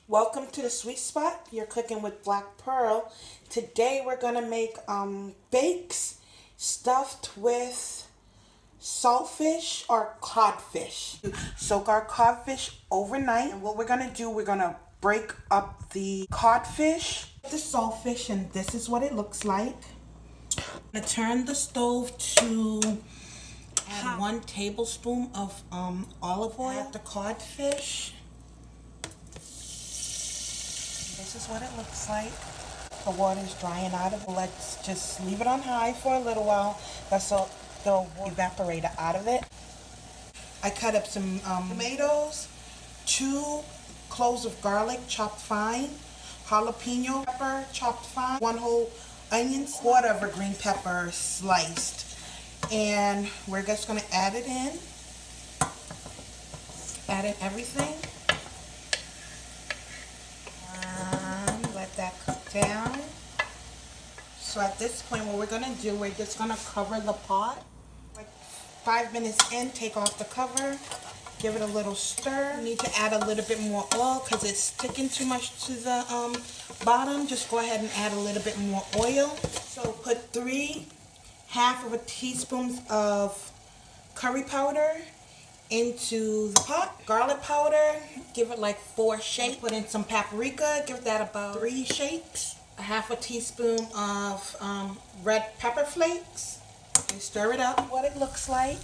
Welcome to the Sweet Spot. You're cooking with Black Pearl. Today we're gonna make bakes stuffed with saltfish or codfish. Soak our codfish overnight, and what we're gonna do, we're gonna break up the codfish, the saltfish, and this is what it looks like. I'm gonna turn the stove to add 1 tablespoon of olive oil. Add the codfish. This is what it looks like. The water is drying out of it. Let's just leave it on high for a little while. That's so the evaporate out of it. I cut up some tomatoes, 2 cloves of garlic chopped fine, jalapeno pepper chopped fine, 1 whole onion, 1/4 of a green pepper sliced. And we're just gonna add it in. Add in everything. Let that cook down. So at this point, what we're gonna do, we're just gonna cover the pot. Like 5 minutes in, take off the cover, give it a little stir. You need to add a little bit more oil because it's sticking too much to the bottom. Just go ahead and add a little bit more oil. So put 3/2 of a teaspoon of curry powder into the pot. Garlic powder, give it like 4 shakes. Put in some paprika, give that about 3 shakes. 1/2 teaspoon of red pepper flakes. And stir it up, what it looks like.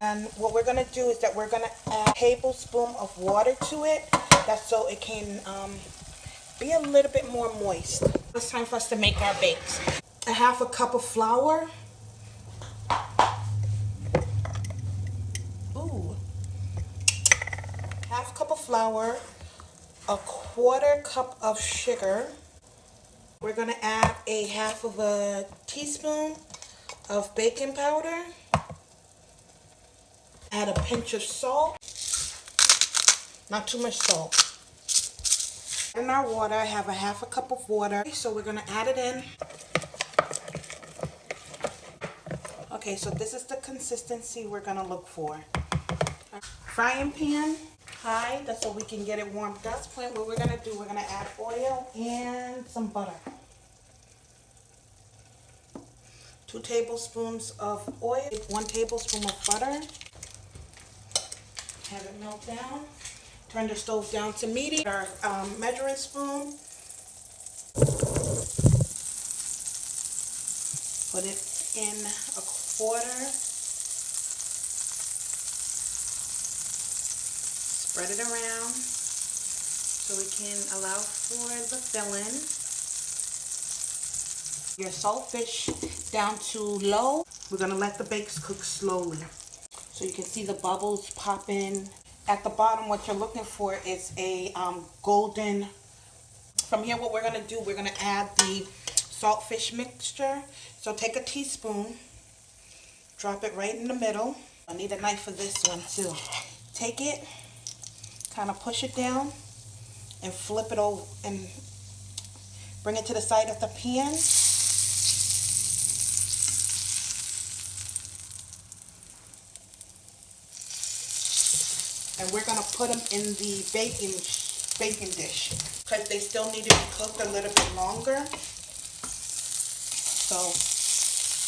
And what we're gonna do is that we're gonna add a tablespoon of water to it. That's so it can be a little bit more moist. It's time for us to make our bakes. 1/2 cup of flour. Ooh. 1/2 cup of flour, 1/4 cup of sugar. We're gonna add 1/2 of a teaspoon of baking powder. Add a pinch of salt. Not too much salt. In our water, I have 1/2 cup of water. So we're gonna add it in. Okay, so this is the consistency we're gonna look for. Frying pan, high, that's so we can get it warmed up. That's the point. What we're gonna do, we're gonna add oil and some butter. 2 tablespoons of oil, 1 tablespoon of butter. Have it melt down. Turn the stove down to medium. Our measuring spoon. Put it in 1/4. Spread it around so we can allow for the filling. Your saltfish down to low. We're gonna let the bakes cook slowly. So you can see the bubbles popping. At the bottom, what you're looking for is a golden. From here, what we're gonna do, we're gonna add the saltfish mixture. So take a teaspoon, drop it right in the middle. I need a knife for this one too. Take it, kind of push it down, and flip it over and bring it to the side of the pan. And we're gonna put them in the baking dish because they still need to be cooked a little bit longer. So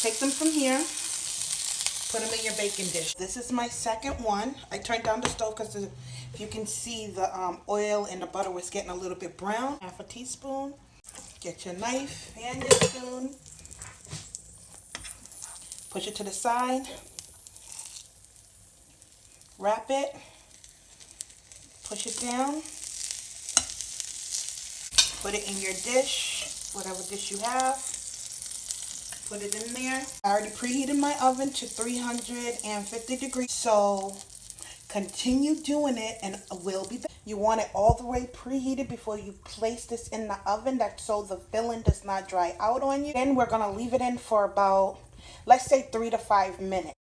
take them from here, put them in your baking dish. This is my second one. I turned down the stove because if you can see the oil and the butter was getting a little bit brown. 1/2 teaspoon. Get your knife and your spoon. Push it to the side. Wrap it. Push it down. Put it in your dish, whatever dish you have. Put it in there. I already preheated my oven to 350 degrees. So continue doing it and we'll be back. You want it all the way preheated before you place this in the oven. That's so the filling does not dry out on you. Then we're gonna leave it in for about, let's say 3 to 5 minutes.